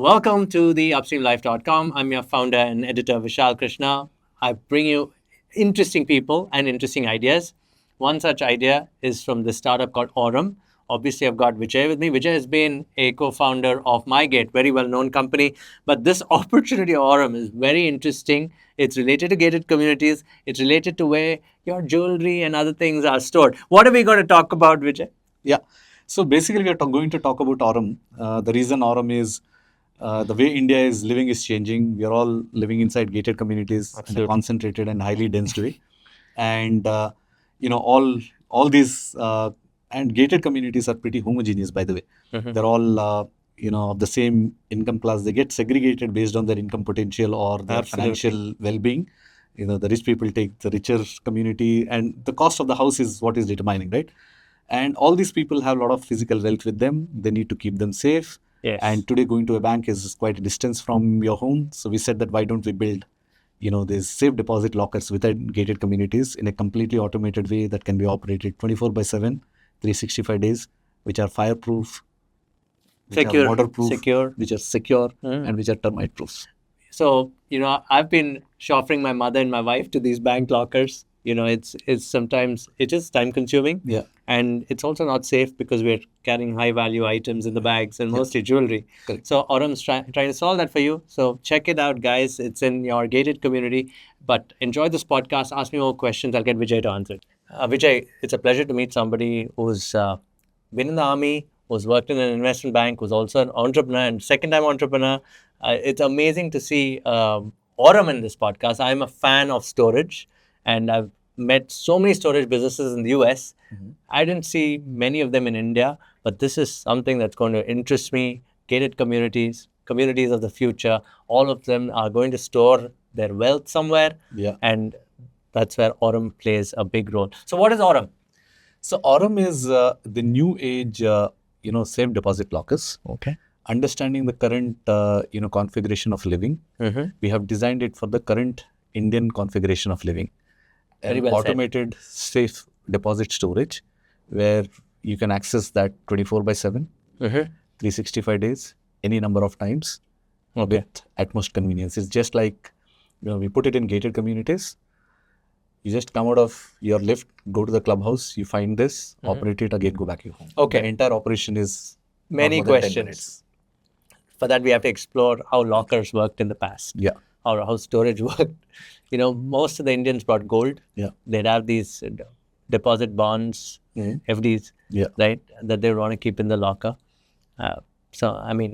Welcome to the upstreamlife.com. I'm your founder and editor, Vishal Krishna. I bring you interesting people and interesting ideas. One such idea is from this startup called Aurm. Obviously, I've got Vijay with me. Vijay has been a co-founder of MyGate, very well-known company. But this opportunity of Aurm is very interesting. It's related to gated communities. It's related to where your jewelry and other things are stored. What are we going to talk about, Vijay? Yeah. So basically, we are going to talk about Aurm. The reason Aurm is the way India is living is changing. We are all living inside gated communities in a concentrated and highly dense way, and all these and gated communities are pretty homogeneous. By the way, they're all of the same income class. They get segregated based on their income potential or their financial well-being. The rich people take the richer community, and the cost of the house is what is determining, right? And all these people have a lot of physical wealth with them. They need to keep them safe. Yes. And today going to a bank is quite a distance from your home. So we said that why don't we build, these safe deposit lockers within gated communities in a completely automated way that can be operated 24/7, 365 days, which are fireproof, which are waterproof, which are secure, and which are termite proof. So, I've been chauffeuring my mother and my wife to these bank lockers. It's sometimes it is time consuming. Yeah. And it's also not safe because we're carrying high value items in the bags and mostly jewelry. Correct. So Aurm's trying to solve that for you. So check it out, guys. It's in your gated community. But enjoy this podcast. Ask me more questions. I'll get Vijay to answer it. Vijay, it's a pleasure to meet somebody who's been in the army, who's worked in an investment bank, who's also an entrepreneur and second-time entrepreneur. It's amazing to see Aurm in this podcast. I'm a fan of storage, and I've met so many storage businesses in the US. I didn't see many of them in India, but this is something that's going to interest me. Gated communities of the future, all of them are going to store their wealth somewhere. Yeah. And that's where Aurm plays a big role. So what is Aurm? So Aurm is the new age, safe deposit lockers. Okay. Understanding the current, configuration of living, we have designed it for the current Indian configuration of living. Very well automated safe deposit storage where you can access that 24/7, 365 days, any number of times with utmost convenience. It's just like, we put it in gated communities. You just come out of your lift, go to the clubhouse, you find this, operate it again, go back to your home. Okay. The entire operation is many questions. For that, we have to explore how lockers worked in the past. Yeah. Or how storage worked. Most of the Indians brought gold. Yeah. They'd have these deposit bonds, FDs, right, that they want to keep in the locker.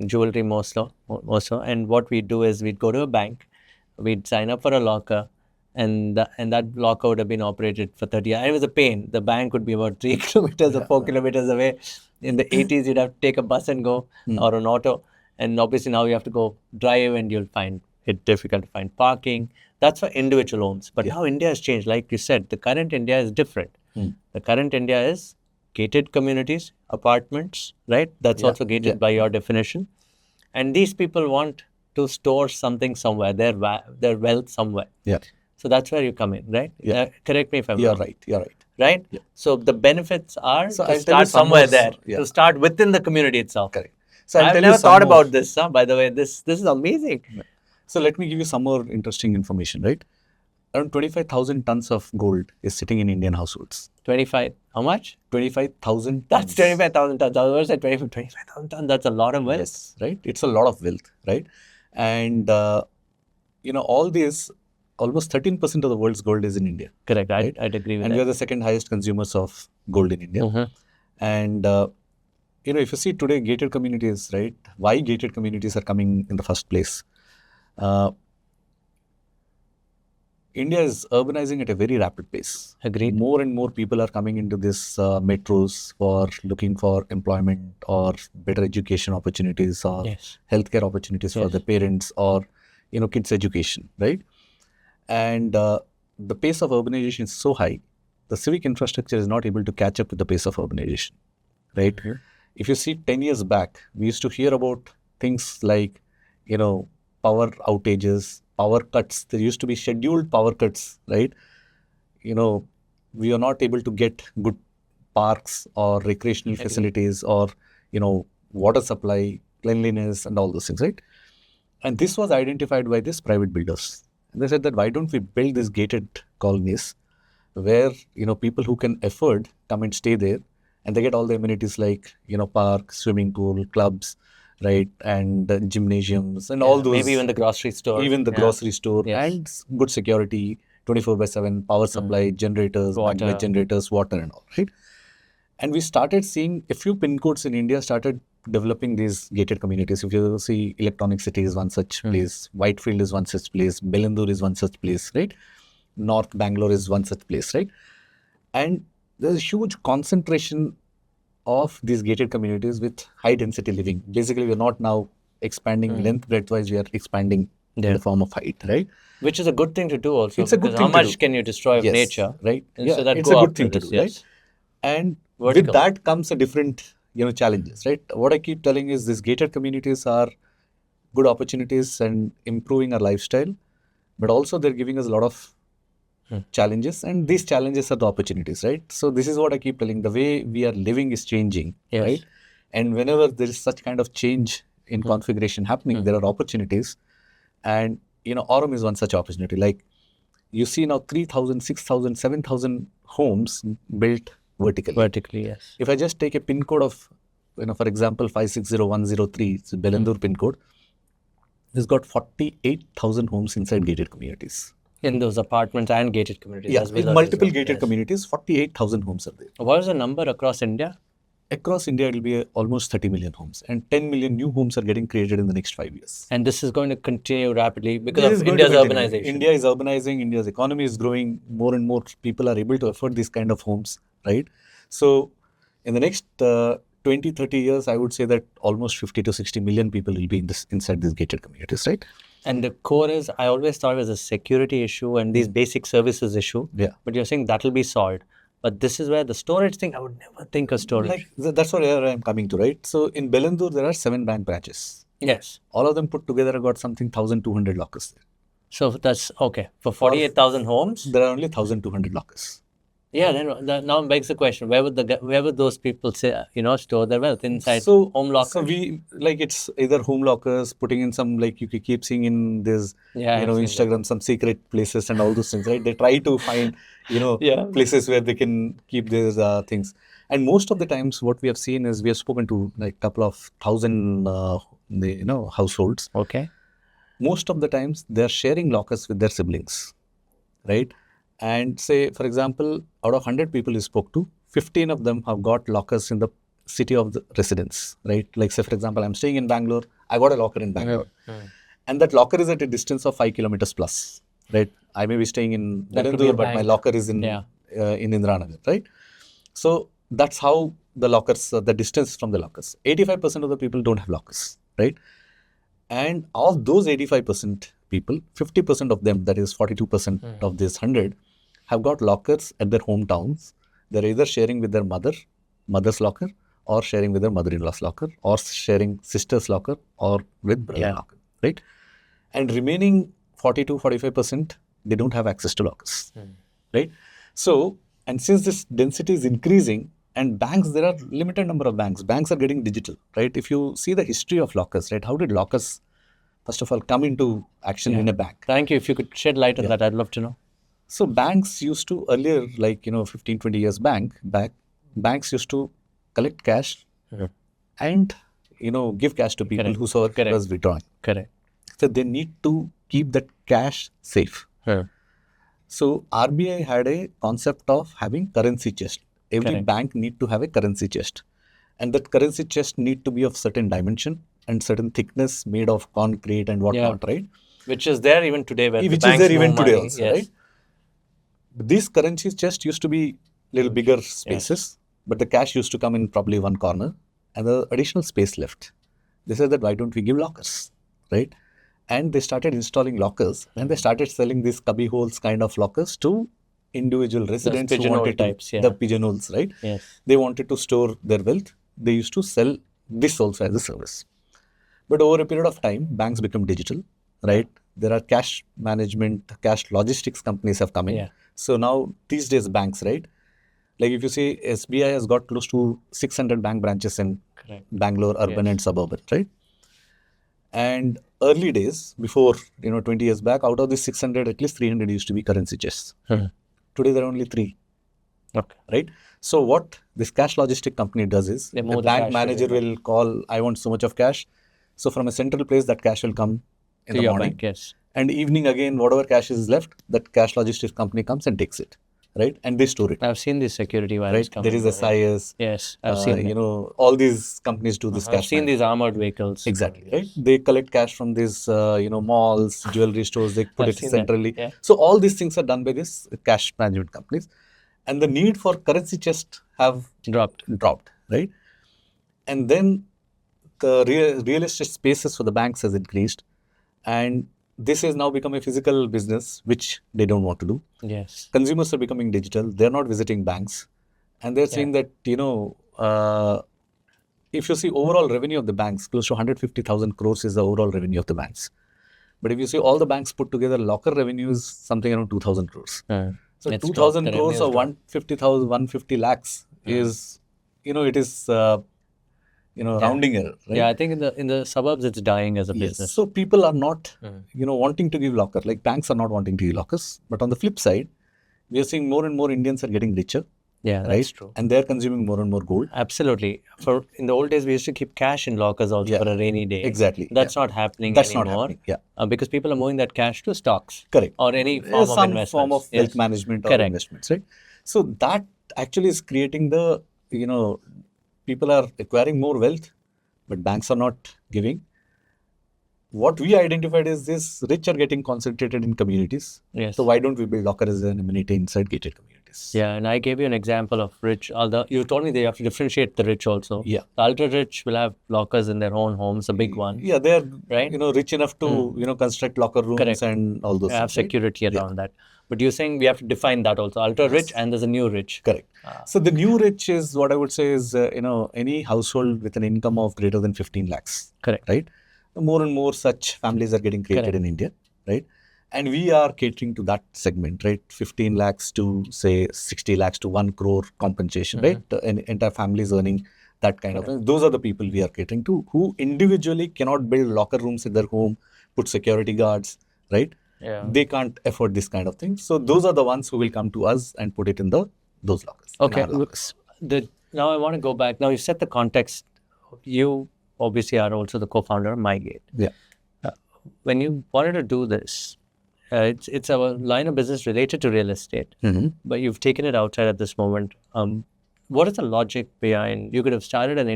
Jewelry more so. And what we'd do is we'd go to a bank, we'd sign up for a locker, and that locker would have been operated for 30 years. And it was a pain. The bank would be about 3 kilometers or 4 kilometers away. In the 80s, you'd have to take a bus and go, or an auto. And obviously now you have to go drive, and you'll find it difficult to find parking. That's for individual homes. But now India has changed. Like you said, the current India is different. The current India is gated communities, apartments, right? That's also gated by your definition. And these people want to store something somewhere, their wealth somewhere. Yeah. So that's where you come in, right? Yeah. Correct me if I'm You're wrong. right. You're right. Right? Yeah. So the benefits are I'll to tell you start some somewhere more, there, yeah. to start within the community itself. Correct. So I've never thought about this, by the way. This is amazing. So let me give you some more interesting information, right? Around 25,000 tons of gold is sitting in Indian households. 25, how much? 25,000 tons. That's 25,000 tons. I was going to say 25,000 tons. That's a lot of wealth. Yes, right? It's a lot of wealth, right? And, all this, almost 13% of the world's gold is in India. Correct. Right? I'd agree with and that. we are the second highest consumers of gold in India. And, if you see today gated communities, right? Why gated communities are coming in the first place? India is urbanizing at a very rapid pace. Agreed. More and more people are coming into this metros for looking for employment or better education opportunities or healthcare opportunities for their parents or, kids' education, right? And the pace of urbanization is so high, the civic infrastructure is not able to catch up with the pace of urbanization, right? If you see 10 years back, we used to hear about things like, power outages, power cuts. There used to be scheduled power cuts, right? We are not able to get good parks or recreational facilities or, water supply, cleanliness and all those things, right? And this was identified by these private builders. And they said that why don't we build these gated colonies where, people who can afford come and stay there, and they get all the amenities like, park, swimming pool, clubs, right, and gymnasiums and all those. Maybe even the grocery store. Even the grocery store, Yes. and good security, 24/7 power supply, generators, Water. magnet generators, water and all, right? And we started seeing a few pin codes in India started developing these gated communities. If you see, Electronic City is one such place, Whitefield is one such place, Belendur is one such place, right? North Bangalore is one such place, right? And there's a huge concentration of these gated communities with high density living. Basically, we're not now expanding length, breadth wise, we are expanding in the form of height, right? Which is a good thing to do also. It's a good because thing how to much do. can you destroy of Yes, nature? right? And Yeah, so that it's go a good after thing to this, do, yes. right? And Vertical. with that comes a different, challenges, right? What I keep telling is these gated communities are good opportunities and improving our lifestyle, but also they're giving us a lot of challenges, and these challenges are the opportunities, right? So this is what I keep telling. The way we are living is changing, Yes. right? And whenever there is such kind of change in configuration happening, there are opportunities. And, Aurum is one such opportunity. Like, you see now 3,000, 6,000, 7,000 homes built vertically. Vertically, yes. If I just take a pin code of, for example, 560103, it's a Belendur pin code, it's got 48,000 homes inside gated communities. In those apartments and gated communities. Yeah, as well in as multiple well. gated Yes. communities, 48,000 homes are there. What is the number across India? Across India, it will be almost 30 million homes, and 10 million new homes are getting created in the next 5 years. And this is going to continue rapidly It because is of going to India's continue. urbanization. India is urbanizing, India's economy is growing, more and more people are able to afford these kind of homes, right? So, in the next 20, 30 years, I would say that almost 50 to 60 million people will be inside these gated communities, right? And the core is, I always thought it was a security issue and these basic services issue. Yeah. But you're saying that will be solved. But this is where the storage thing, I would never think of storage. Like, that's what I'm coming to, right? So, in Belendur, there are 7 bank branches. Yes. All of them put together have got something 1,200 lockers there. So that's okay. For 48,000 homes? There are only 1,200 lockers. Yeah, then that now begs the question: where would those people say, store their wealth inside So, home lockers? So it's either home lockers, putting in some, like you keep seeing in this, Yeah, I've seen Instagram, some secret places and all those things, right? They try to find, Yeah. places where they can keep these things. And most of the times, what we have seen is we have spoken to like a couple of thousand, households. Okay. Most of the times, they are sharing lockers with their siblings, right? And say, for example, out of 100 people you spoke to, 15 of them have got lockers in the city of the residence, right? Like, say, for example, I'm staying in Bangalore, I got a locker in Bangalore. And that locker is at a distance of 5 kilometers plus, right? I may be staying in That could be a Belendur, but my bank. locker is in Indiranagar, right? So that's how the lockers, the distance from the lockers. 85% of the people don't have lockers, right? And of those 85% people, 50% of them, that is 42% of this 100, have got lockers at their hometowns. They're either sharing with their mother's locker, or sharing with their mother-in-law's locker, or sharing sister's locker, or with brother locker, right? And remaining 42-45%, they don't have access to lockers, right? So, and since this density is increasing, and banks, there are limited number of banks. Banks are getting digital, right? If you see the history of lockers, right? How did lockers, first of all, come into action in a bank? Thank you. If you could shed light on that, I'd love to know. So banks used to earlier, like, 15, 20 years back, banks used to collect cash and, give cash to people whosoever was withdrawing. Correct. So they need to keep that cash safe. So RBI had a concept of having currency chest. Every bank need to have a currency chest. And that currency chest need to be of certain dimension and certain thickness, made of concrete and whatnot, right? Which is there even today. Where Which the is banks there even move today money. also, Yes. right? These currency chests used to be little bigger spaces, but the cash used to come in probably one corner and the additional space left. They said that why don't we give lockers, right? And they started installing lockers and they started selling these cubby holes kind of lockers to individual residents who pigeonhole wanted types, the pigeonholes, right? Yes. They wanted to store their wealth. They used to sell this also as a service. But over a period of time, banks become digital, right? There are cash management, cash logistics companies have come in. Yeah. So now these days banks, right? Like if you see SBI has got close to 600 bank branches in Bangalore, urban and suburban, right? And early days, before 20 years back, out of the 600, at least 300 used to be currency chests. Today there are only 3. Okay. Right? So what this cash logistic company does is, They the move the bank cash manager together. will call, I want so much of cash. So from a central place, that cash will come in To the your morning. bank, yes. And evening again, whatever cash is left, that cash logistics company comes and takes it. Right? And they store it. I've seen these security wires Right? come. There is SIS. Yes, I've seen them. All these companies do this I've cash seen management. these armored vehicles. Exactly, right? They collect cash from these, malls, jewellery stores. They put I've it seen that, centrally. yeah. So all these things are done by this cash management companies, and the need for currency chest have Dropped. right? And then the real estate spaces for the banks has increased, and this has now become a physical business, which they don't want to do. Yes. Consumers are becoming digital. They're not visiting banks, and they're saying that if you see overall revenue of the banks, close to 150,000 crores is the overall revenue of the banks. But if you see all the banks put together, locker revenue is something around 2,000 crores. So It's 2,000 dropped. The crores revenue or has dropped. 150,000, 150 lakhs is, it is, rounding error, right? Yeah, I think in the suburbs it's dying as a Yes. business. So people are not, wanting to give locker. Like banks are not wanting to give lockers. But on the flip side, we are seeing more and more Indians are getting richer. Yeah, that's right? true. And they're consuming more and more gold. Absolutely. For in the old days, we used to keep cash in lockers also Yeah. for a rainy day. Exactly. That's not happening That's anymore. not happening. Yeah. Because people are moving that cash to stocks. Correct. Or any form of Some investments. form of Yes. wealth management or Correct. investments, right? So that actually is creating the, people are acquiring more wealth, but banks are not giving. What we identified is this: rich are getting concentrated in communities. Yes. So why don't we build locker as an amenity inside gated communities? Yeah, and I gave you an example of rich. Although you told me they have to differentiate the rich also. Yeah. The ultra rich will have lockers in their own homes, a big one. Yeah, they are Right? Rich enough to construct locker rooms. Correct. And all those. They have things, right? security around that. But you're saying we have to define that also. Ultra rich and there's a new rich. Correct. So the new rich is what I would say is any household with an income of greater than 15 lakhs. Correct. Right. More and more such families are getting created in India. Right. And we are catering to that segment. Right. 15 lakhs to say 60 lakhs to 1 crore compensation. Right. An entire family is earning that kind of. Those are the people we are catering to, who individually cannot build locker rooms in their home, put security guards. Right. Yeah. They can't afford this kind of thing. So those are the ones who will come to us and put it in those lockers. Okay. Now I want to go back. Now you set the context. You obviously are also the co-founder of MyGate. Yeah. When you wanted to do this, it's a line of business related to real estate, but you've taken it outside at this moment. What is the logic behind? You could have started as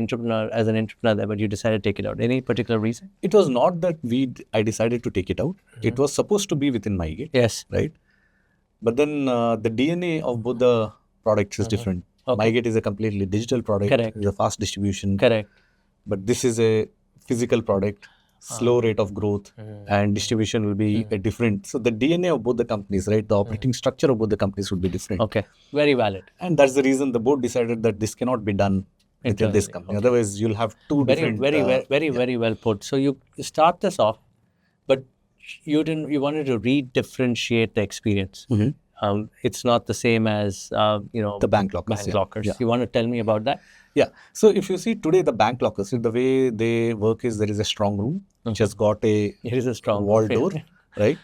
an entrepreneur there, but you decided to take it out. Any particular reason? It was not that I decided to take it out. It was supposed to be within MyGate. Yes. Right. But then the DNA of both the products is different. Okay. MyGate is a completely digital product. Correct. It's a fast distribution. Correct. But this is a physical product, slow rate of growth, and distribution will be different. So the DNA of both the companies, right, the operating structure of both the companies would be different. Okay, very valid. And that's the reason the board decided that this cannot be done within this company. Okay. Otherwise, you'll have two different. Very well put. So you start this off, but you wanted to redifferentiate the experience. It's not the same as the bank lockers. Yeah. You want to tell me about that? Yeah. So if you see today the bank lockers, the way they work is there is a strong room which has got a wall door, right?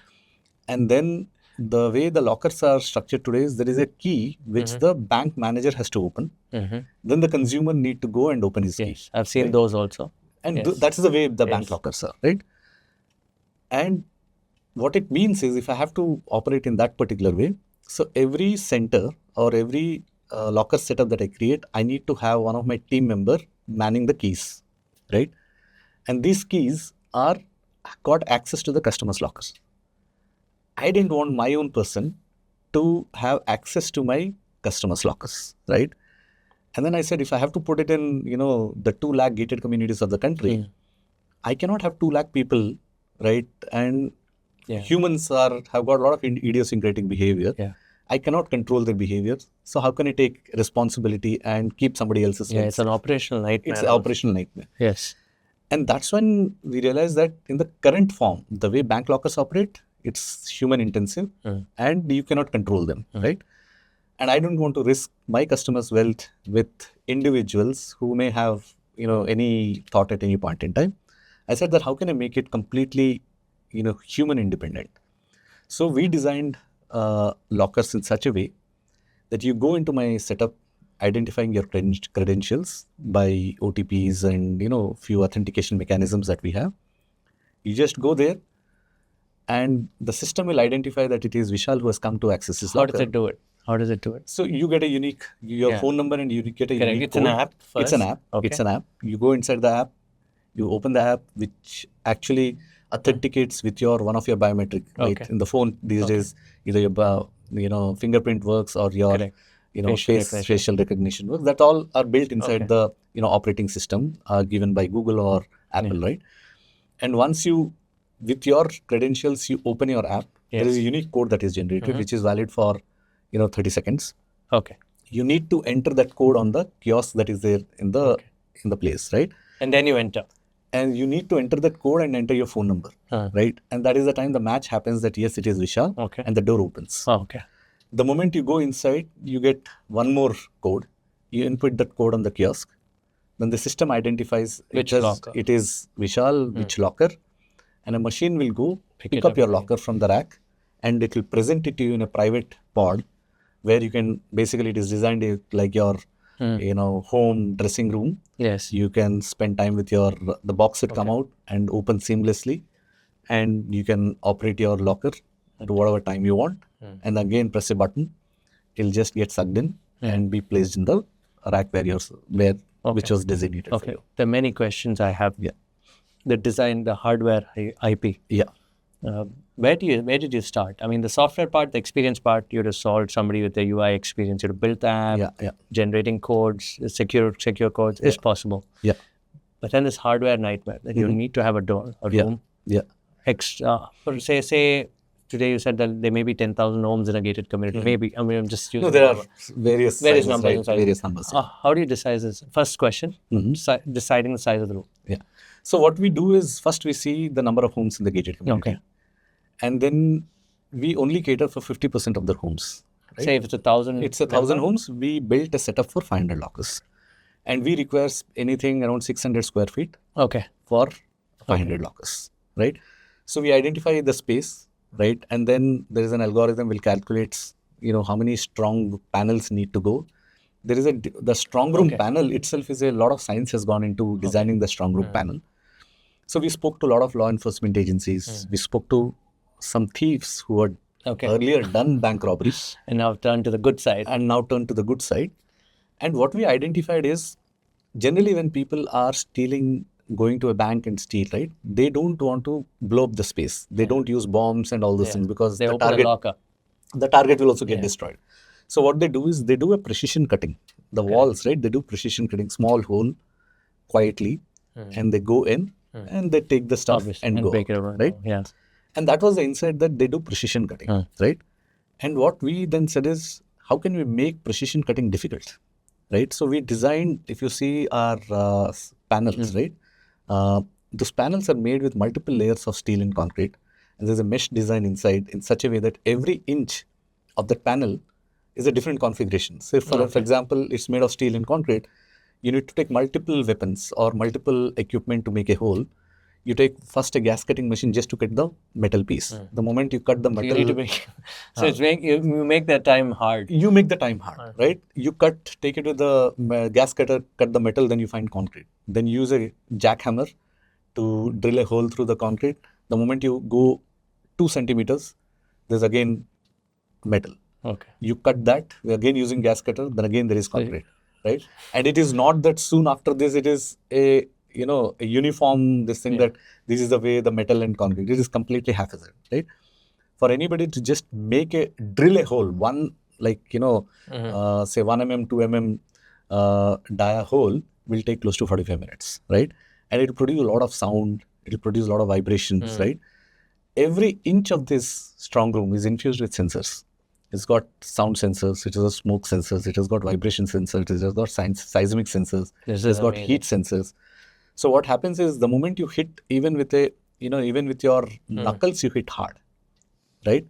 And then the way the lockers are structured today is there is a key which the bank manager has to open. Then the consumer need to go and open his key. Yes, I've seen those also. And that's the way the bank lockers are, right? And what it means is if I have to operate in that particular way, so every center or every locker setup that I create, I need to have one of my team member manning the keys, right? And these keys are got access to the customer's lockers. I didn't want my own person to have access to my customer's lockers, right? And then I said, if I have to put it in, the 2 lakh gated communities of the country, I cannot have 2 lakh people, right? And humans have got a lot of idiosyncratic behavior. Yeah. I cannot control their behavior. So how can I take responsibility and keep somebody else's? Yeah, it's an operational nightmare. It's an operational nightmare. Yes. And that's when we realized that in the current form, the way bank lockers operate, it's human intensive and you cannot control them, right? And I don't want to risk my customers' wealth with individuals who may have, any thought at any point in time. I said that how can I make it completely, human independent? So we designed lockers in such a way that you go into my setup, identifying your credentials by OTPs and few authentication mechanisms that we have. You just go there, and the system will identify that it is Vishal who has come to access his How locker. does it do it? How does it do it? So you get a unique phone number, and you get a Correct. unique It's code. an app first. It's an app. Okay. It's an app. You go inside the app. You open the app, which actually authenticates with one of your biometric. Right? Okay. In the phone these days, either your fingerprint works or your Correct. facial recognition works. That all are built inside the operating system given by Google or Apple, right? And once you, with your credentials, you open your app. There is a unique code that is generated, which is valid for 30 seconds. Okay. You need to enter that code on the kiosk that is there in the place, right? And then you enter. And you need to enter that code and enter your phone number, right? And that is the time the match happens that yes, it is Vishal, and the door opens. Okay. The moment you go inside, you get one more code. You input that code on the kiosk. Then the system identifies which locker it is Vishal, which locker, and a machine will go pick up your locker from the rack, and it will present it to you in a private pod, where you can basically, it is designed like your home dressing room. Yes. You can spend time with the box that come out and open seamlessly, and you can operate your locker to whatever time you want, and again press a button, it'll just get sucked in and be placed in the rack which was designated for you. There are many questions I have. Yeah. The design, the hardware IP. Yeah. Where did you start? I mean, the software part, the experience part, you'd have solved somebody with the UI experience. You'd have built the app, generating codes, secure codes is possible. Yeah. But then this hardware nightmare that you need to have a door, a room. Yeah. Extra, say today you said that there may be 10,000 homes in a gated community. Maybe, I mean, I'm just using. No, there are various numbers. Right? Inside. Various numbers. How do you decide this? First question, deciding the size of the room. Yeah. So what we do is, first we see the number of homes in the gated community. Okay. And then we only cater for 50% of the homes. Right? Say if it's 1,000. It's 1,000 homes. We built a setup for 500 lockers. And we require anything around 600 square feet for 500 lockers. Right? So we identify the space, right? And then there is an algorithm will calculate, how many strong panels need to go. There is the strong room panel itself is a lot of science has gone into designing the strong room panel. So we spoke to a lot of law enforcement agencies. We spoke to some thieves who had earlier done bank robberies. And now turned to the good side. And what we identified is, generally when people are stealing, going to a bank and steal, right? They don't want to blow up the space. They don't use bombs and all those things, because they open a locker. The target will also get destroyed. So what they do is they do a precision cutting. The walls, right? They do precision cutting, small hole, quietly, and they go in and they take the stuff and go break it out, right? Yeah. And that was the insight, that they do precision cutting, right? And what we then said is, how can we make precision cutting difficult, right? So we designed, if you see our panels, right? Those panels are made with multiple layers of steel and concrete. And there's a mesh design inside in such a way that every inch of the panel is a different configuration. So for example, it's made of steel and concrete. You need to take multiple weapons or multiple equipment to make a hole. You take first a gas cutting machine just to cut the metal piece. The moment you cut the metal, you need to make, so you make that time hard. You make the time hard, right? You take it with the gas cutter, cut the metal, then you find concrete. Then you use a jackhammer to drill a hole through the concrete. The moment you go 2 centimeters, there's again metal. You cut that, again using gas cutter, then again there is concrete, right? And it is not that soon after this, it is a uniform, this thing that this is the way the metal and concrete, it is completely haphazard, right? For anybody to just drill a hole, one say 1 mm, 2 mm dia hole will take close to 45 minutes, right? And it will produce a lot of sound, it will produce a lot of vibrations, right? Every inch of this strong room is infused with sensors. It's got sound sensors, it has got smoke sensors, it has got vibration sensors, it has got seismic sensors, it has got heat sensors. So what happens is, the moment you hit, even with your knuckles, you hit hard, right?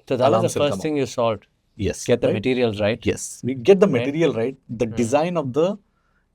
So that was the first thing you solved. Yes. Get the materials right. Yes. We get the material right. The design of the,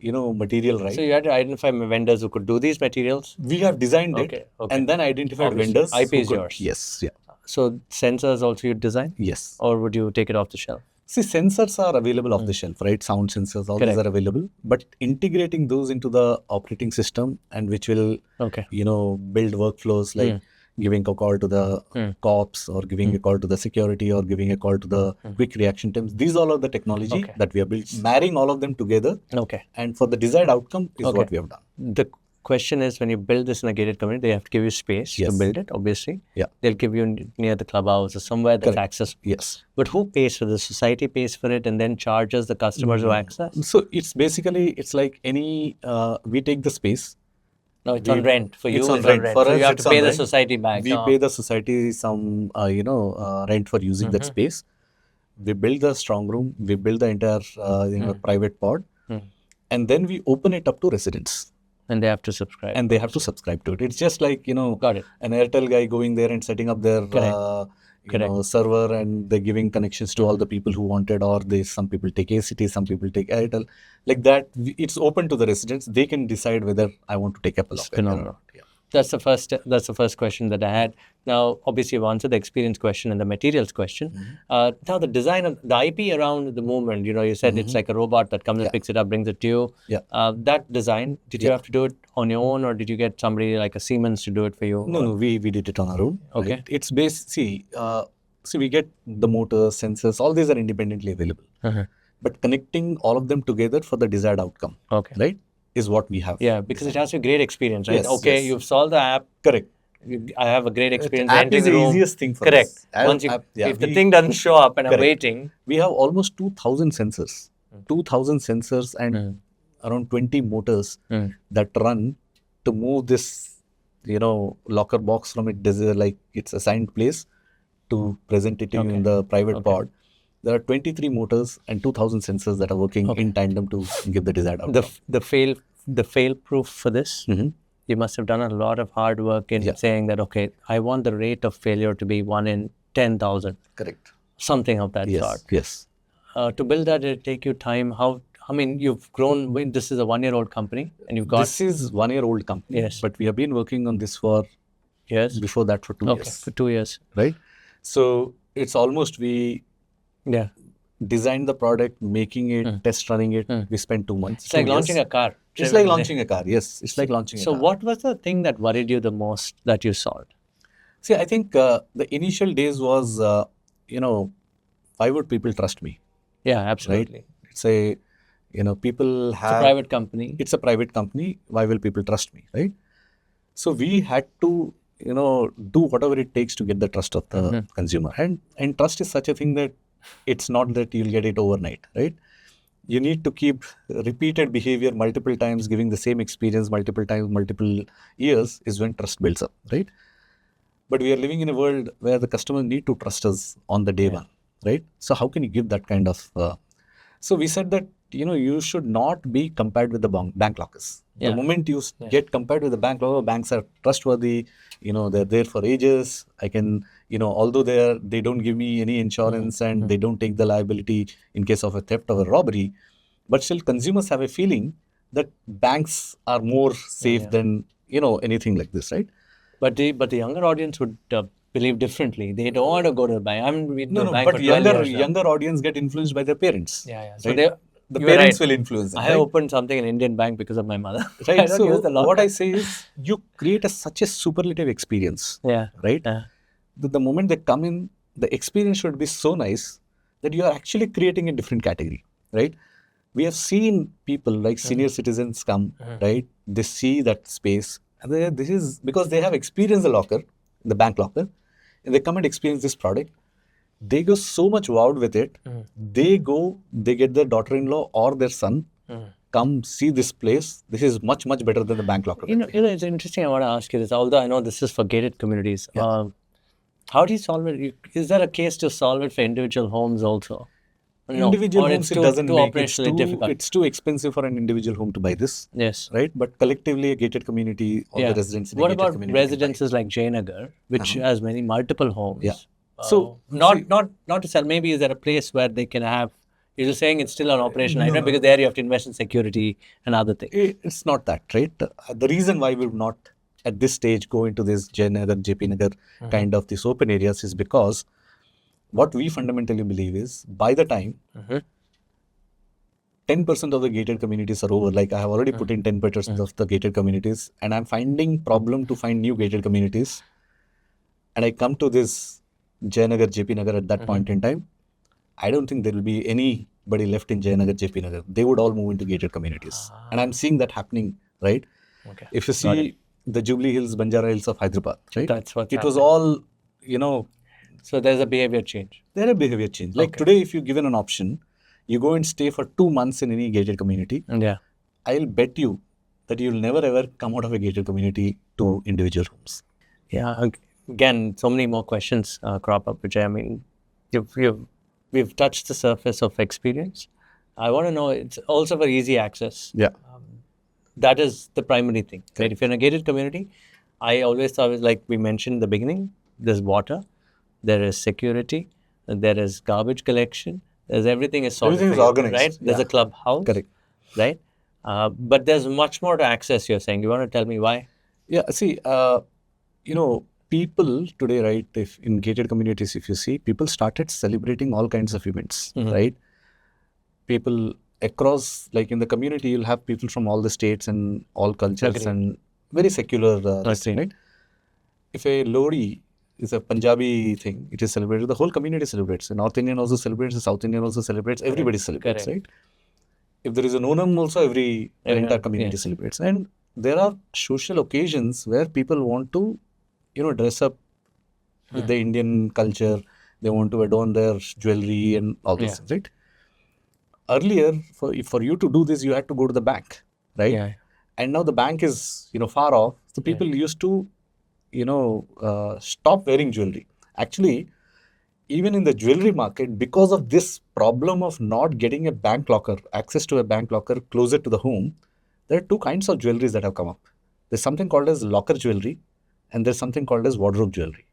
material right. So you had to identify vendors who could do these materials? We have designed Okay, it okay. and then identified Obviously, vendors. IP who is could- yours. Yes, yeah. So sensors also you design? Yes. Or would you take it off the shelf? See, sensors are available off the shelf, right? Sound sensors, all these Correct. are available. But integrating those into the operating system and which will, Okay. build workflows like giving a call to the cops or giving a call to the security or giving a call to the quick reaction teams. These all are the technology Okay. that we have built. Marrying all of them together Okay. and for the desired outcome is Okay. what we have done. The question is, when you build this in a gated community, they have to give you space to Yes. build it, obviously. Yeah. They'll give you near the clubhouse or somewhere that's Correct. accessible. Yes. But who pays for this? Society pays for it and then charges the customers who access? So it's basically, it's like any, we take the space. No, it's on rent. For you, It's it's on on rent. rent. For So us, you have it's to on pay the rent. society back. We pay the society some, rent for using that space. We build the strong room. We build the entire, private pod. And then we open it up to residents. And they have to subscribe. And they have to subscribe to it. It's just like, Got it. an Airtel guy going there and setting up their, server and they're giving connections to all the people who wanted, or some people take ACT, some people take Airtel. Like that, it's open to the residents. They can decide whether I want to take Apple or Phenomenal. not. Yeah. That's the first question that I had. Now, obviously, you've answered the experience question and the materials question. Now, the design of the IP around the movement, you said it's like a robot that comes and picks it up, brings it to you. Yeah. That design, did you have to do it on your own, or did you get somebody like a Siemens to do it for you? No, we did it on our own. Okay. Right? It's see, we get the motors, sensors, all these are independently available. But connecting all of them together for the desired outcome, Okay. right, is what we have. Yeah, because it has to be a great experience, right? Yes, okay, yes. you've solved the app. Correct. I have a great experience App entering is the the room. easiest thing for Correct. us. App- Once you, app- yeah, if the we- thing doesn't show up and I'm Correct. waiting, We have almost 2,000 sensors. 2,000 sensors and around 20 motors that run to move this, locker box from its assigned place to present it to you in the private pod. There are 23 motors and 2,000 sensors that are working in tandem to give the desired outcome. the fail proof for this, you must have done a lot of hard work in saying that, okay, I want the rate of failure to be 1 in 10,000. Correct. Something of that Yes. sort. Yes. To build that, did it take you time? You've grown. This is a 1-year-old company, and you've got This is 1-year-old company. Yes. But we have been working on this for years. before that for 2 years. For 2 years. Right. So it's almost we Yeah. designed the product, making it, test running it. We spent 2 months. It's like launching a car. It's like launching a car. Yes. It's like launching a So car. what was the thing that worried you the most that you solved? See, I think the initial days was, why would people trust me? Yeah, absolutely. It's a, people have. It's a private company. It's a private company. Why will people trust me, right? So we had to, do whatever it takes to get the trust of the consumer. And trust is such a thing that it's not that you'll get it overnight, right? You need to keep repeated behavior multiple times, giving the same experience multiple times, multiple years is when trust builds up, right? But we are living in a world where the customer need to trust us on the day one, right? So how can you give that kind of... So we said that, you should not be compared with the bank lockers. Yeah. The moment you get compared with the bank locker, banks are trustworthy, they're there for ages. I can, although they don't give me any insurance and they don't take the liability in case of a theft or a robbery, but still consumers have a feeling that banks are more safe than, anything like this, right? But the younger audience would believe differently. They don't want to go to the bank. I'm been to the bank but for 12 years now. younger audience get influenced by their parents. Yeah. So right? The you were parents right. will influence them. I right? opened something in Indian bank because of my mother. Right. I don't So use the locker. what I say is, you create such a superlative experience. Yeah. Right. Yeah. The moment they come in, the experience should be so nice that you are actually creating a different category. Right. We have seen people like senior citizens come. Right. They see that space, and this is because they have experienced the locker, the bank locker, and they come and experience this product. They go so much wowed with it. They get their daughter-in-law or their son, come see this place. This is much, much better than the bank locker. It's interesting. I want to ask you this, although I know this is for gated communities. How do you solve it? Is there a case to solve it for individual homes also? Individual homes, it doesn't make difficult. It's too expensive for an individual home to buy this. Yes. Right? But collectively, a gated community, all the residents in a what gated about community can buy. residences like Jayanagar, which has multiple homes? Yeah. So not to sell. Maybe is there a place where they can have You're just saying it's still an operation, right? Because there you have to invest in security and other things. It's not that, right? The reason why we would not at this stage go into this Jayanagar, JP Nagar kind of these open areas is because what we fundamentally believe is by the time 10% of the gated communities are over, like I have already put in 10% of the gated communities, and I'm finding problem to find new gated communities, and I come to this Jayanagar, JP Nagar at that point in time, I don't think there will be anybody left in Jayanagar, JP Nagar. They would all move into gated communities. And I'm seeing that happening, right? Okay. If you see the Jubilee Hills, Banjara Hills of Hyderabad, right? That's what's It was all, So there's a behavior change. There a behavior change. Like today, if you're given an option, you go and stay for 2 months in any gated community. Yeah. I'll bet you that you'll never ever come out of a gated community to individual rooms. Yeah. Again, so many more questions crop up, Vijay. I mean, we've touched the surface of experience. I want to know, it's also for easy access. Yeah. That is the primary thing, right? If you're in a gated community, I always thought, like we mentioned in the beginning, there's water, there is security, there is garbage collection, there's everything is sorted. Everything is organized. Right? There's a clubhouse. Correct. Right? But there's much more to access, you're saying. You want to tell me why? Yeah. See, people today, right, if in gated communities, if you see, people started celebrating all kinds of events, right? People across, like in the community, you'll have people from all the states and all cultures and very secular thing, right? If a Lodi is a Punjabi thing, it is celebrated, the whole community celebrates. The North Indian also celebrates, the South Indian also celebrates, everybody celebrates, right? If there is an Onam also, every entire community celebrates. And there are social occasions where people want to, dress up with the Indian culture. They want to adorn their jewelry and all these things, right? Earlier, for you to do this, you had to go to the bank, right? Yeah. And now the bank is, far off. So people used to, stop wearing jewelry. Actually, even in the jewelry market, because of this problem of not getting a bank locker, access to a bank locker closer to the home, there are two kinds of jewelries that have come up. There's something called as locker jewelry, and there's something called as wardrobe jewelry,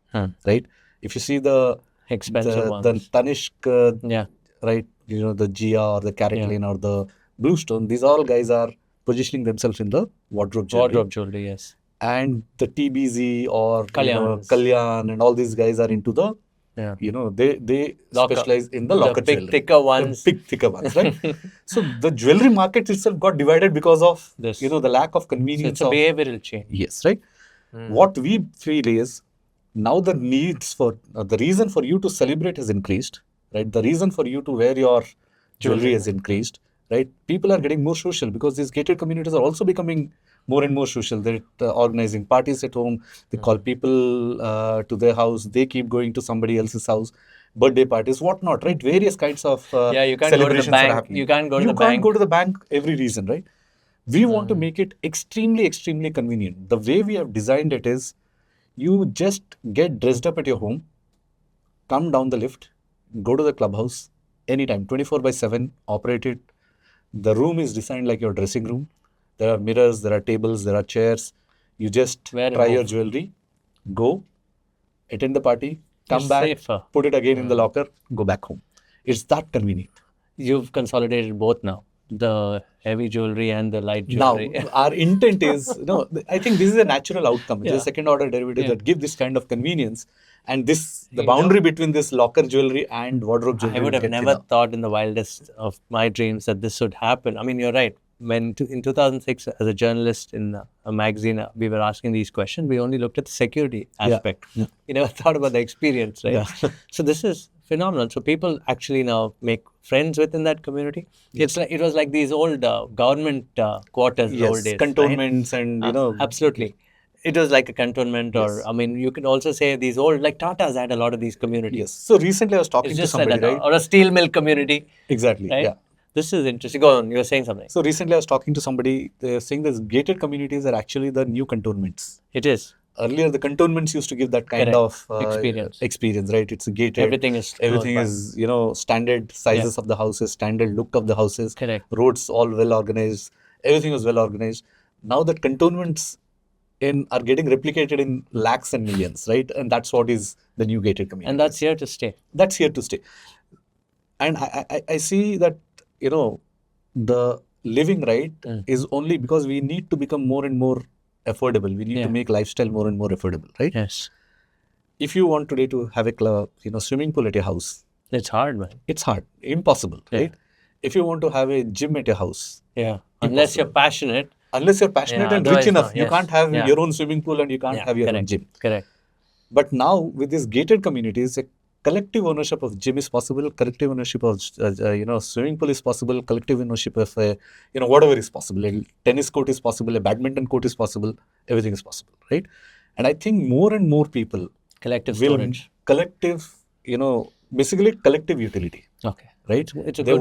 right? If you see the expensive ones, the Tanishq, right? The Gia or the Carrot Lane or the Bluestone, these all guys are positioning themselves in the wardrobe jewelry. Wardrobe jewelry, yes. And the TBZ or Kalyan and all these guys are into the, they specialize in the locker jewelry. Big thicker ones. The big thicker ones, right? So the jewelry market itself got divided because of this, the lack of convenience. So it's a behavioral change. Yes, right? What we feel is now the needs for, the reason for you to celebrate has increased, right? The reason for you to wear your jewelry has increased, right? People are getting more social because these gated communities are also becoming more and more social. They're organizing parties at home. They call people to their house. They keep going to somebody else's house. Birthday parties, whatnot, right? Various kinds of you can't go to the bank. You can't go to the bank. You can't go to the bank every reason, right? We want to make it extremely, extremely convenient. The way we have designed it is you just get dressed up at your home, come down the lift, go to the clubhouse anytime, 24/7, operate it. The room is designed like your dressing room. There are mirrors, there are tables, there are chairs. You just try your jewelry, go, attend the party, come back, put it again in the locker, go back home. It's that convenient. You've consolidated both now, the heavy jewelry and the light jewelry. Now, our intent is, I think this is a natural outcome. It's a second order derivative that give this kind of convenience. And the boundary between this locker jewelry and wardrobe jewelry. I would have never thought in the wildest of my dreams that this would happen. I mean, you're right. In 2006, as a journalist in a magazine, we were asking these questions. We only looked at the security aspect. We never thought about the experience, right? So this is phenomenal. So people actually now make friends within that community. It's like it was like these old government quarters in the old days. Cantonments, right? And absolutely. It was like a cantonment, or I mean, you can also say these old, like Tata's had a lot of these communities. Yes. So recently I was talking to somebody, right? Or a steel mill community. Exactly. Right? Yeah. This is interesting. Go on. You were saying something. So recently I was talking to somebody. They're saying that gated communities are actually the new cantonments. It is. Earlier, the cantonments used to give that kind of experience, right? It's gated. Everything is standard sizes of the houses, standard look of the houses. Correct. Roads all well organized. Everything was well organized. Now that cantonments are getting replicated in lakhs and millions, right? And that's what is the new gated community. And that's here to stay. That's here to stay. And I see that, the living right is only because we need to become more and more affordable. We need to make lifestyle more and more affordable, right? Yes. If you want today to have a club, swimming pool at your house, It's hard, man. it's hard, impossible, right? If you want to have a gym at your house, Unless you're passionate. unless you're passionate and rich otherwise enough, not. you Yes. can't have Yeah. your own swimming pool and you can't have your own gym. Correct. But now with these gated communities, a collective ownership of gym is possible, collective ownership of swimming pool is possible, collective ownership of whatever is possible. A tennis court is possible, a badminton court is possible, everything is possible, right? And I think more and more people Collective will storage. collective, basically collective utility, Okay. right? It's a good,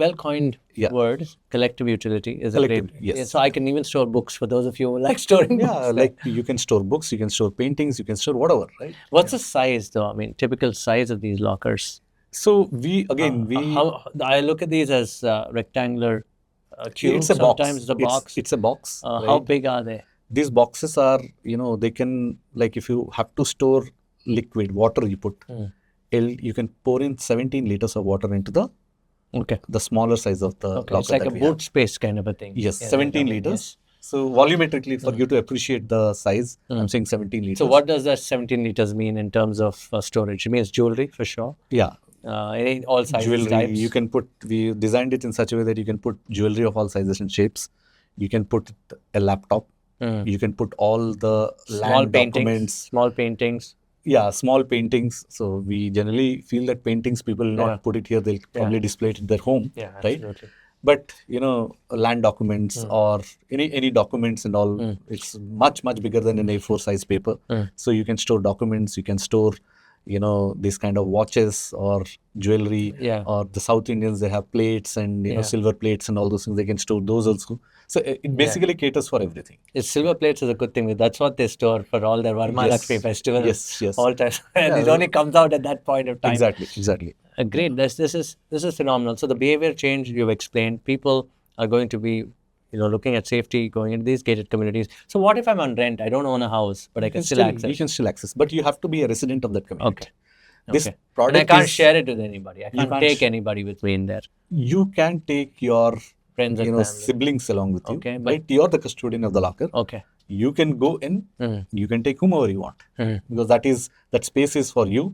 well coined word. Collective utility is Collective, a great. yes. So I can even store books for those of you who like storing books. Yeah, like you can store books, you can store paintings, you can store whatever, right? What's the size though? I mean, typical size of these lockers? So I look at these as rectangular cube. it's a box. Sometimes the box. It's a box. How big are they? These boxes are, they can, like if you have to store liquid, water you put, you can pour in 17 liters of water into the smaller size of the locker. It's like a boot space kind of a thing. Yes, 17 liters. Yes. So volumetrically, for you to appreciate the size, I'm saying 17 liters. So what does that 17 liters mean in terms of storage? It means jewelry for sure. Yeah. All sizes, jewelry, types. You can put, we designed it in such a way that you can put jewelry of all sizes and shapes. You can put a laptop. You can put all the small land documents. Small paintings. Yeah, small paintings. So we generally feel that paintings, people will not put it here. They'll probably display it in their home, right? Absolutely. But, land documents or any documents and all, it's much, much bigger than an A4 size paper. So you can store documents, you can store, these kind of watches or jewelry, or the South Indians, they have plates and, silver plates and all those things. They can store those also. So it basically caters for everything. Silver plates is a good thing. That's what they store for all their Varma Lakshmi festivals. Yes. All time. And it only comes out at that point of time. Exactly. Great. This is phenomenal. So the behavior change you've explained, people are going to be, looking at safety, going into these gated communities. So what if I'm on rent? I don't own a house, but I can still access. You can still access, but you have to be a resident of that community. Okay. This product, and I can't share it with anybody. I can't take anybody with me in there. You can take your friends and siblings along with you. Okay, right? You're the custodian of the locker. Okay. You can go in. You can take whomever you want because that space is for you.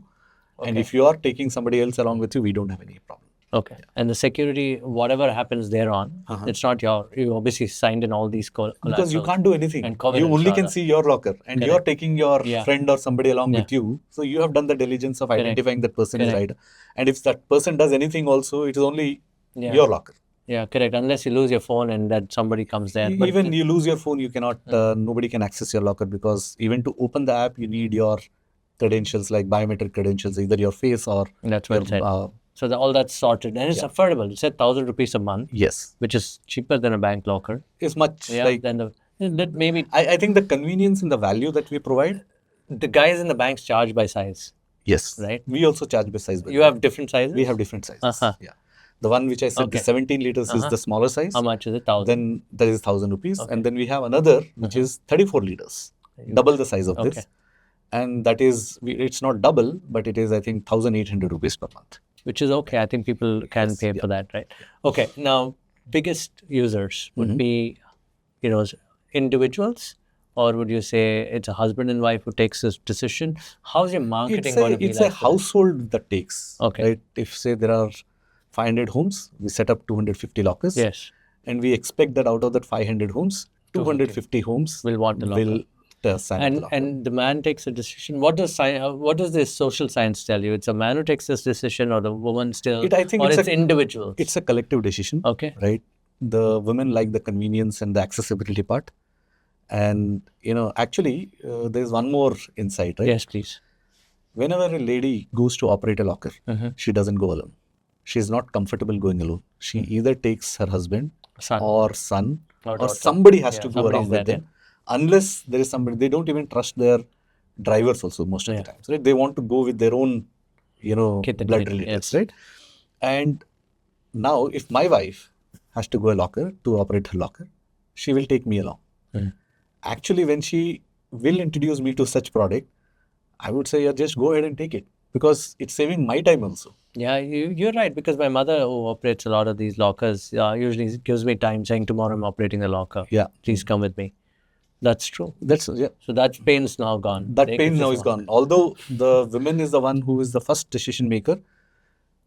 Okay. And if you are taking somebody else along with you, we don't have any problem. Okay. Yeah. And the security, whatever happens thereon, it's not you obviously signed in all these because you can't do anything. You only can see your locker and you're taking your friend or somebody along with you. So you have done the diligence of identifying that person is right. And if that person does anything also, it is only your locker. Yeah, correct. Unless you lose your phone and that somebody comes there. Even you lose your phone, you cannot, nobody can access your locker because even to open the app, you need your credentials like biometric credentials, either your face or that's what your, so all that's sorted and it's affordable. You said 1,000 rupees a month. Yes. Which is cheaper than a bank locker. It's much than maybe. I think the convenience and the value that we provide. The guys in the banks charge by size. Yes. Right. We also charge by size. You have different sizes? We have different sizes. Yeah. The one which I said, the 17 liters is the smaller size. How much is it? 1,000. Then that is 1,000 rupees. And then we have another which is 34 liters. Double the size of this. And that is, it's not double, but it is, I think, 1,800 rupees per month. Which is okay. I think people can pay for that, right? Okay. Now, biggest users would be, individuals, or would you say it's a husband and wife who takes this decision? How's your marketing going to be? It's a household that takes. Okay. Right? If say there are 500 homes, we set up 250 lockers. Yes. And we expect that out of that 500 homes, 250 homes will want the locker. And the man takes a decision. What does this social science tell you? It's a man who takes this decision, or the woman still? I think it's individuals. It's a collective decision. Okay. Right. The women like the convenience and the accessibility part, and actually, there's one more insight, right? Yes, please. Whenever a lady goes to operate a locker, she doesn't go alone. She's not comfortable going alone. She either takes her husband, son, or somebody has to go along with them. Unless there is somebody, they don't even trust their drivers also most of the times, right? They want to go with their own, blood relatives, right? And now if my wife has to go a locker to operate her locker, she will take me along. Actually, when she will introduce me to such product, I would say, just go ahead and take it because it's saving my time also. Yeah, you're right, because my mother, who operates a lot of these lockers, usually gives me time saying, tomorrow I'm operating the locker. Yeah. Please come with me. That's true. That's yeah. So that pain's now gone. That They could pain now just is walk. gone. Although the woman is the one who is the first decision maker,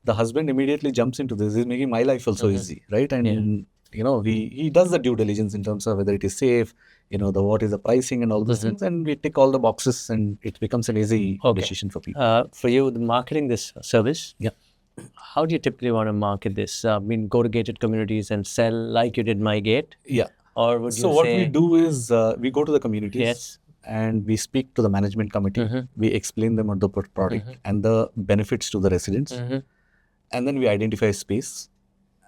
the husband immediately jumps into this. He's making my life also easy, right? And he does the due diligence in terms of whether it is safe, the what is the pricing and all those things, and we tick all the boxes, and it becomes an easy decision for people. For you, the marketing this service, Yeah. how do you typically want to market this? I mean, go to gated communities and sell like you did MyGate? Yeah. Or would you So what say, we do is we go to the communities. Yes. And we speak to the management committee. We explain them on the product and the benefits to the residents. And then we identify a space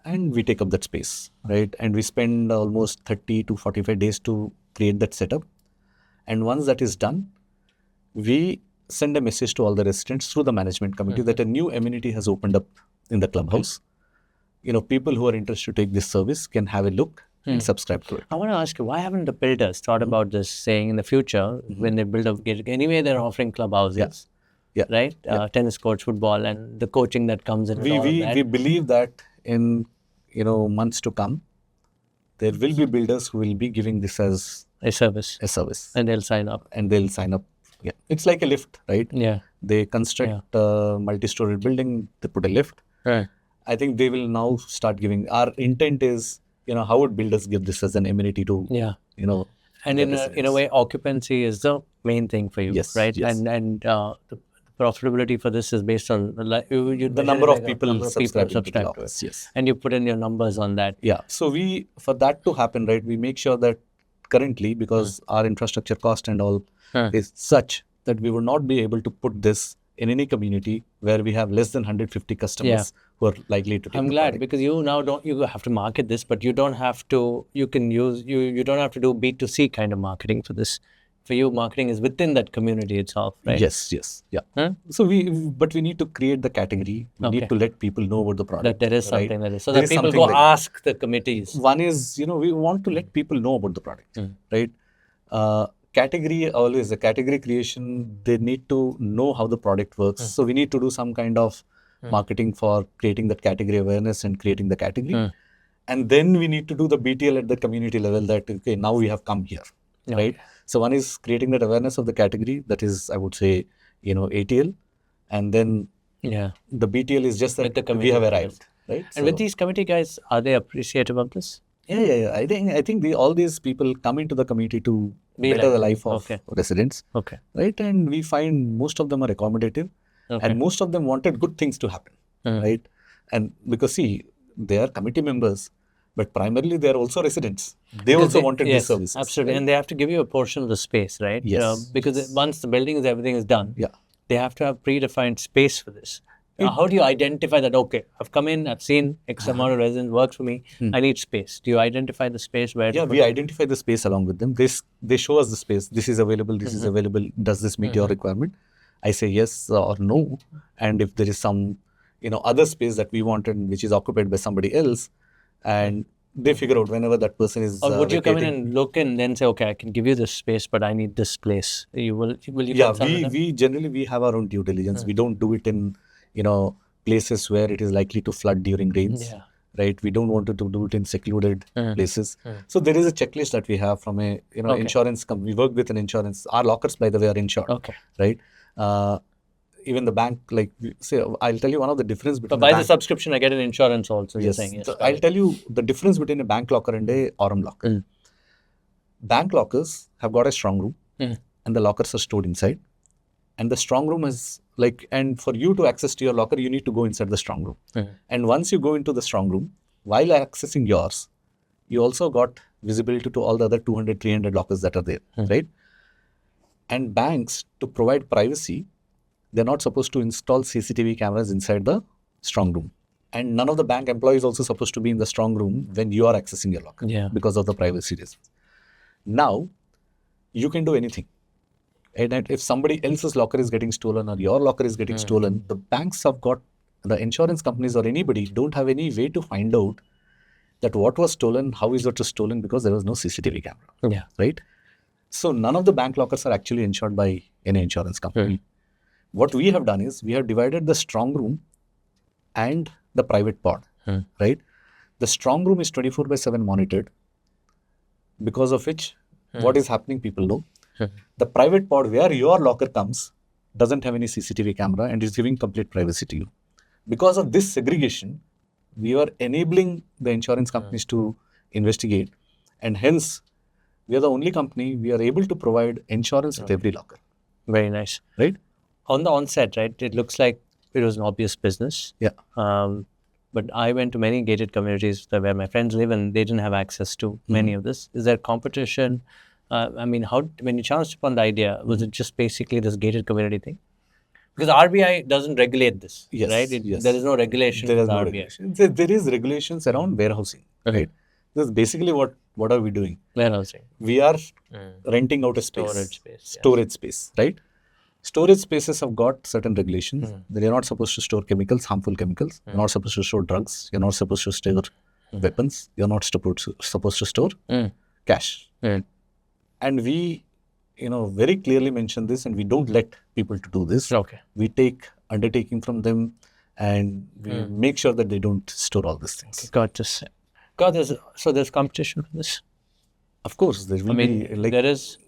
and we take up that space, right? And we spend almost 30 to 45 days to create that setup. And once that is done, we send a message to all the residents through the management committee that a new amenity has opened up in the clubhouse. People who are interested to take this service can have a look and subscribe to it. I want to ask you, why haven't the builders thought about this, saying in the future, when they build a gated, anyway, they're offering clubhouses, Yeah. right? Tennis courts, football, and the coaching that comes in with all of that. We believe that in months to come, there will be builders who will be giving this as a service. And they'll sign up. Yeah, it's like a lift, right? Yeah. They construct a multi-story building, they put a lift. Right. I think they will now start giving. Our intent is, how would builders give this as an amenity to, And in a way, occupancy is the main thing for you, Yes, right? yes. And the profitability for this is based on the number of people subscribe to it. Yes. And you put in your numbers on that. Yeah. So for that to happen, right, we make sure that currently, because our infrastructure cost and all is such that we would not be able to put this in any community where we have less than 150 customers who are likely to take I'm the glad, product. because you have to market this, but you don't have to, you don't have to do B2C kind of marketing for this. For you, marketing is within that community itself, right? Yes, yeah. So but we need to create the category. We need to let people know about the product. That there is something right? that is, so There that is people something go ask the committees. One is, we want to let people know about the product, right? The category creation, they need to know how the product works. So we need to do some kind of marketing for creating that category awareness and creating the category. And then we need to do the BTL at the community level that, okay, now we have come here, right? So one is creating that awareness of the category, that is, I would say, ATL. And then the BTL is just that we have arrived, right? And with these committee guys, are they appreciative of this? Yeah. I think all these people come into the community to better the life of residents. Okay. Right, and we find most of them are accommodative, and most of them wanted good things to happen, right? And because they are committee members, but primarily they are also residents. They also wanted these services. Absolutely, right? and they have to give you a portion of the space, right? Yes. Because once the building everything is done, they have to have predefined space for this. How do you identify that? Okay, I've come in, I've seen X amount of residents, works for me. I need space. Do you identify the space where? Yeah, we identify the space along with them. They show us the space. This is available. This is available. Does this meet your requirement? I say yes or no. And if there is some, other space that we wanted, which is occupied by somebody else, and they figure out whenever that person is. Or would you come in and look and then say, okay, I can give you this space, but I need this place? Will you? Yeah, we generally have our own due diligence. We don't do it in places where it is likely to flood during rains, right? We don't want to do it in secluded places. So there is a checklist that we have from a insurance company. We work with an insurance. Our lockers, by the way, are insured, right? Even the bank, I'll tell you one of the difference between. But by the subscription, I get an insurance also. Yes. You're saying, yes. So I'll tell you the difference between a bank locker and a Aurm locker. Bank lockers have got a strong room, and the lockers are stored inside. And the strong room is and for you to access to your locker, you need to go inside the strong room. And once you go into the strong room, while accessing yours, you also got visibility to all the other 200, 300 lockers that are there, right? And banks, to provide privacy, they're not supposed to install CCTV cameras inside the strong room. And none of the bank employees also supposed to be in the strong room when you are accessing your locker because of the privacy reasons. Now, you can do anything. And if somebody else's locker is getting stolen or your locker is getting stolen, the banks have got, the insurance companies or anybody don't have any way to find out that what was stolen, how is it stolen, because there was no CCTV camera, right? So none of the bank lockers are actually insured by any insurance company. What we have done is we have divided the strong room and the private pod, right? The strong room is 24/7 monitored, because of which what is happening, people know. The private pod where your locker comes doesn't have any CCTV camera and is giving complete privacy to you. Because of this segregation, we are enabling the insurance companies to investigate, and hence we are the only company, we are able to provide insurance with every locker. Very nice. Right? On the onset, right, it looks like it was an obvious business. Yeah. But I went to many gated communities where my friends live and they didn't have access to many of this. Is there competition? I mean, how, when you chanced upon the idea, was it just basically this gated community thing? Because RBI doesn't regulate this, Yes, right? yes. There is no regulation There from is the no RBI. regulation. There is regulations around warehousing, right? This is basically what are we doing? Warehousing. We are renting out a space. Storage space, yes. Storage space, right? Storage spaces have got certain regulations. They are not supposed to store chemicals, harmful chemicals. You're not supposed to store drugs. You're not supposed to store weapons. You're not supposed to store cash. And we, very clearly mention this, and we don't let people to do this. Okay. We take undertaking from them, and we make sure that they don't store all these things. Got this. So there's competition for this. Of course, there will be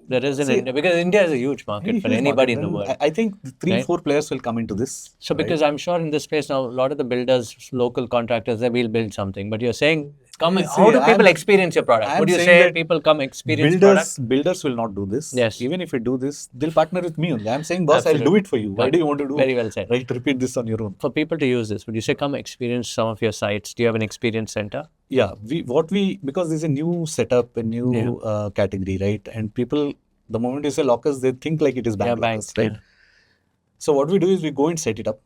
there is in India, because India is a huge market for anybody in the world. I think 3-4 players will come into this. So because I'm sure in this space now, a lot of the builders, local contractors, they will build something. But you're saying, how do people experience your product? Would you say people come experience product? Builders will not do this. Yes. Even if we do this, they'll partner with me only. I'm saying, boss, I'll do it for you. Why do you want to do it? Very well said. Right, repeat this on your own. For people to use this, would you say come experience some of your sites? Do you have an experience center? Yeah, because there's a new setup, a new category, right? And people, the moment you say lockers, they think like it is bank lockers, right? Yeah. So what we do is we go and set it up,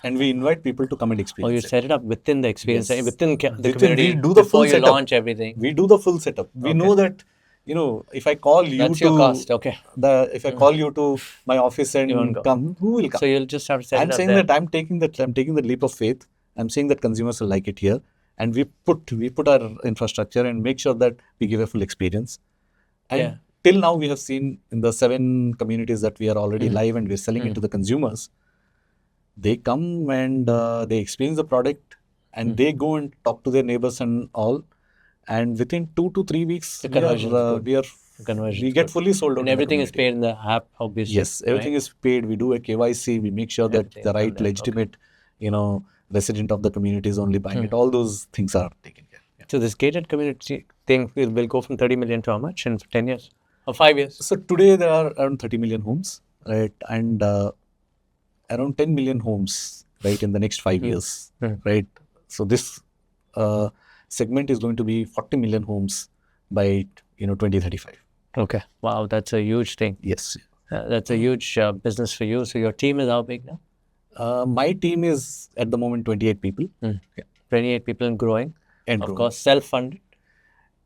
and we invite people to come and experience. Oh, you set it up within the experience, within the We community. do the full setup. You launch everything. We do the full setup. We know that, if I call you that's your cost. Okay. If I call you to my office and come, who will come? So you'll just have to set it up. I'm saying that I'm taking the leap of faith. I'm saying that consumers will like it here. And we put our infrastructure and make sure that we give a full experience. And till now, we have seen in the 7 communities that we are already live and we're selling it to the consumers, they come and they experience the product, and they go and talk to their neighbors and all. And within 2 to 3 weeks, we get fully sold out. And everything is paid in the app, obviously. Yes, everything is paid. We do a KYC. We make sure that the right legitimate, resident of the community is only buying it. All those things are taken care. Yeah. So this gated community thing will go from 30 million to how much in 10 years or 5 years? So today there are around 30 million homes, right? And around 10 million homes, right, in the next 5 years, right? So this segment is going to be 40 million homes by 2035. Okay. Wow, that's a huge thing. Yes. That's a huge business for you. So your team is how big now? My team is at the moment 28 people. Yeah. 28 people and growing. And of course, self-funded.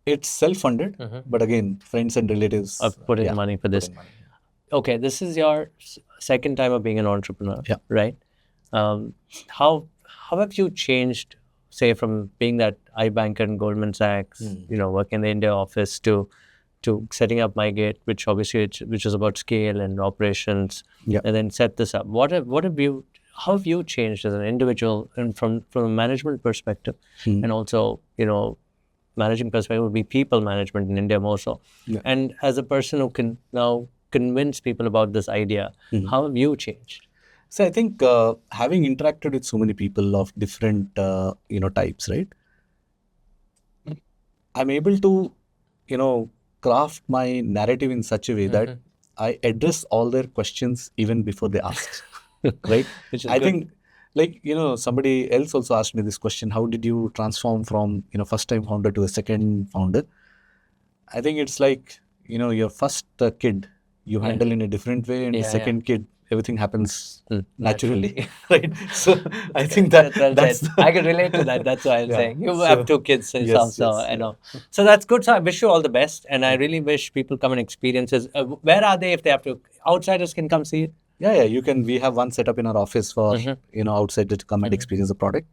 It's self-funded, but again, friends and relatives have put in money for this. Okay, this is your second time of being an entrepreneur, right? How have you changed, say, from being that iBanker in Goldman Sachs, working in the India office, to setting up MyGate, which obviously which is about scale and operations, and then set this up. How have you changed as an individual, and from a management perspective, and also managing perspective would be people management in India more so, and as a person who can now convince people about this idea, how have you changed? So I think having interacted with so many people of different types, right? I'm able to craft my narrative in such a way that I address all their questions even before they ask. Right? I think, somebody else also asked me this question: how did you transform from first time founder to a second founder? I think it's like your first kid you handle in a different way, and the second kid everything happens naturally. Right? So I think that's I can relate to that. That's why I'm saying you have 2 kids, I know. So that's good. So I wish you all the best, and I really wish people come and experience this. Where are they if they have to? Outsiders can come see it. Yeah. You can. We have one set up in our office for outside to come and experience the product,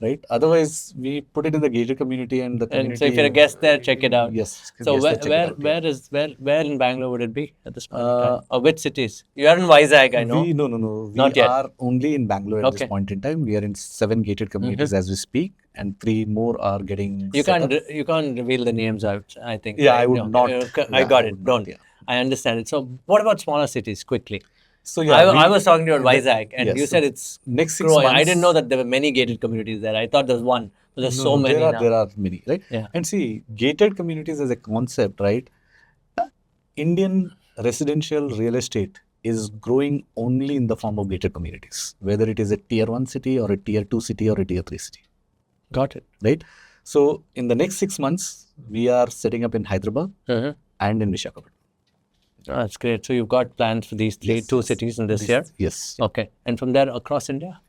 right? Otherwise, we put it in the gated community and the community. And so if you're a guest there, check it out. Yes. So where in Bangalore would it be at this point in time? Or which cities? You are in Vizag, I know. No. We Not yet. are only in Bangalore at this point in time. We are in 7 gated communities as we speak, and 3 more are getting. You can't reveal the names out, I think. Yeah, right? I would not. I got it. Don't. Yeah. I understand it. So what about smaller cities quickly? So yeah, I was talking about Vizag, and you said it's next 6 growing. months. I didn't know that there were many gated communities there. I thought there was one. But there's so many now. There are many, right? Yeah. And see, gated communities as a concept, right? Indian residential real estate is growing only in the form of gated communities, whether it is a tier 1 city or a tier 2 city or a tier 3 city. Got it. Right? So in the next 6 months, we are setting up in Hyderabad and in Visakhapatnam. Oh, that's great. So you've got plans for these two cities in this year? Yes. Okay. And from there across India?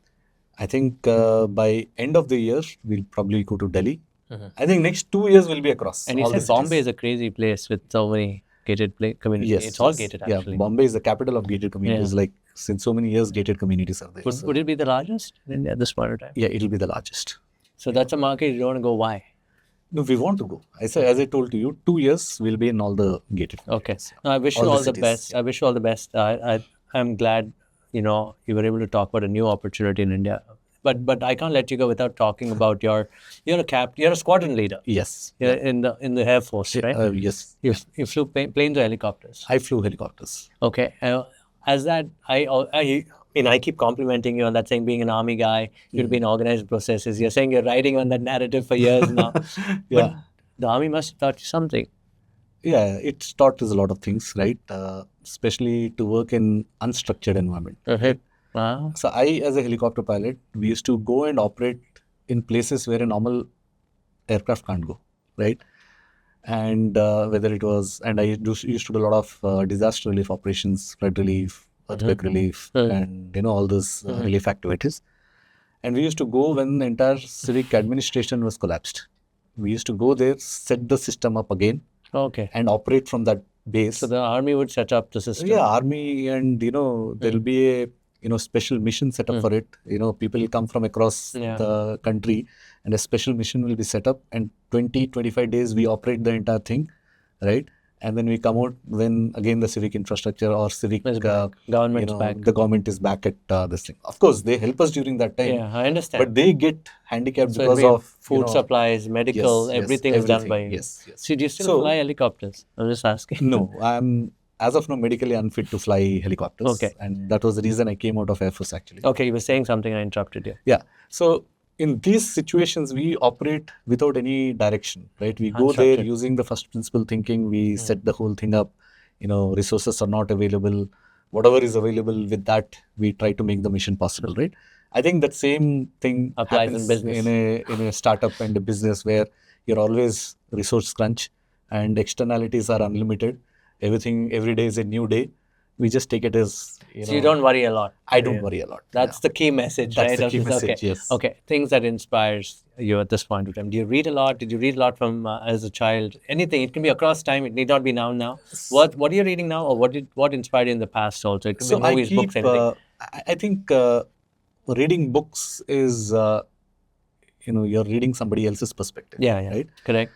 I think by end of the year, we'll probably go to Delhi. I think next 2 years will be across. And you said Bombay is a crazy place with so many gated communities. Yes. It's all gated actually. Yeah, Bombay is the capital of gated communities. Like since so many years, gated communities are there. Would it be the largest in India at this point of time? Yeah, it'll be the largest. So that's a market you don't want to go. Why? No, we want to go. As I told to you, 2 years we'll be in all the gated. Okay. No, I wish you all the best. I wish you all the best. I'm glad you were able to talk about a new opportunity in India. But I can't let you go without talking about you're a squadron leader. Yes. You're in the Airforce, right? Yes. You flew planes or helicopters? I flew helicopters. Okay. As that I keep complimenting you on that, saying being an army guy, you've been organized processes. You're saying you're riding on that narrative for years now. But the army must have taught you something. Yeah, it taught us a lot of things, right? Especially to work in unstructured environment. Wow. So I, as a helicopter pilot, we used to go and operate in places where a normal aircraft can't go, right? And whether it was, and I used to do a lot of disaster relief operations, flood relief, earthquake relief, and all those relief activities. And we used to go when the entire civic administration was collapsed. We used to go there, set the system up again, and operate from that base. So the army would set up the system. Yeah, army, and there will be a special mission set up for it. People will come from across the country, and a special mission will be set up, and 20-25 days we operate the entire thing, right? And then we come out when again the civic infrastructure or civic government's back. The government is back at this thing. Of course, they help us during that time. Yeah, I understand. But they get handicapped because of food supplies, medical, everything is done by you. Yes. So do you still fly helicopters? I'm just asking. No, I'm as of now medically unfit to fly helicopters. Okay. And that was the reason I came out of Airforce actually. Okay, you were saying something, I interrupted you. Yeah. So in these situations, we operate without any direction, right? We go there using the first principle thinking. We set the whole thing up. Resources are not available. Whatever is available, with that, we try to make the mission possible, right? I think that same thing applies happens in business. in a startup and a business where you're always resource crunch and externalities are unlimited. Everything, every day is a new day. We just take it as, So you don't worry a lot. I don't worry a lot. That's the key message, right? That's the key message, yes. Okay, things that inspires you at this point of time. Do you read a lot? Did you read a lot from as a child? Anything. It can be across time. It need not be now. What are you reading now, or what inspired you in the past also? It can be movies, books, anything. I think reading books is, you're reading somebody else's perspective. Yeah. Right? Correct.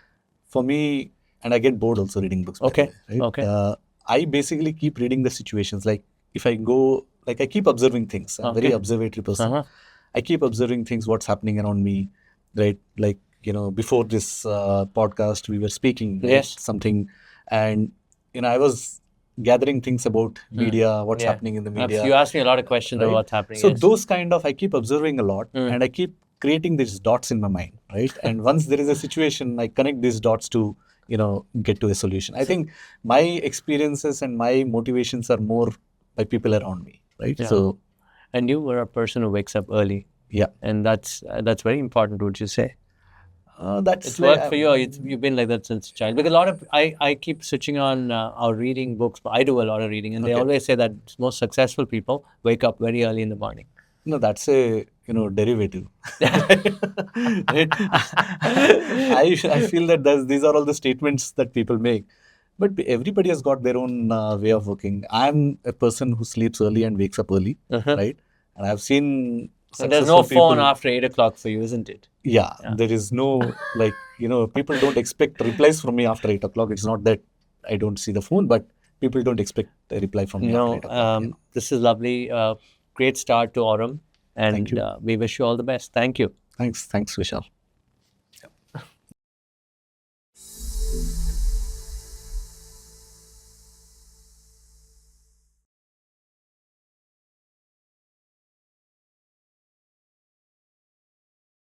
For me, and I get bored also reading books. Okay. Right? Okay. I basically keep reading the situations. Like if I go, I keep observing things. I'm a very observatory person. I keep observing things, what's happening around me, right? Like, before this podcast, we were speaking something, and, I was gathering things about media, what's happening in the media. You asked me a lot of questions about what's happening. So those kind of, I keep observing a lot, and I keep creating these dots in my mind, right? And once there is a situation, I connect these dots to, get to a solution. I think my experiences and my motivations are more by people around me, right? Yeah. So, and you were a person who wakes up early. Yeah. And that's very important, would you say? It's worked for you. You've been like that since a child. Because a lot of, I keep switching on our reading books. I do a lot of reading, and they always say that most successful people wake up very early in the morning. No, that's a derivative. I feel that these are all the statements that people make. But everybody has got their own way of working. I'm a person who sleeps early and wakes up early, right? And I've seen So there's no successful phone people. after 8 o'clock for you, isn't it? Yeah, there is no, like, people don't expect replies from me after 8 o'clock. It's not that I don't see the phone, but people don't expect a reply from me after 8 o'clock. This is lovely. Great start to Aurm. And Thank you. we wish you all the best. Thank you. Thanks, Vishal.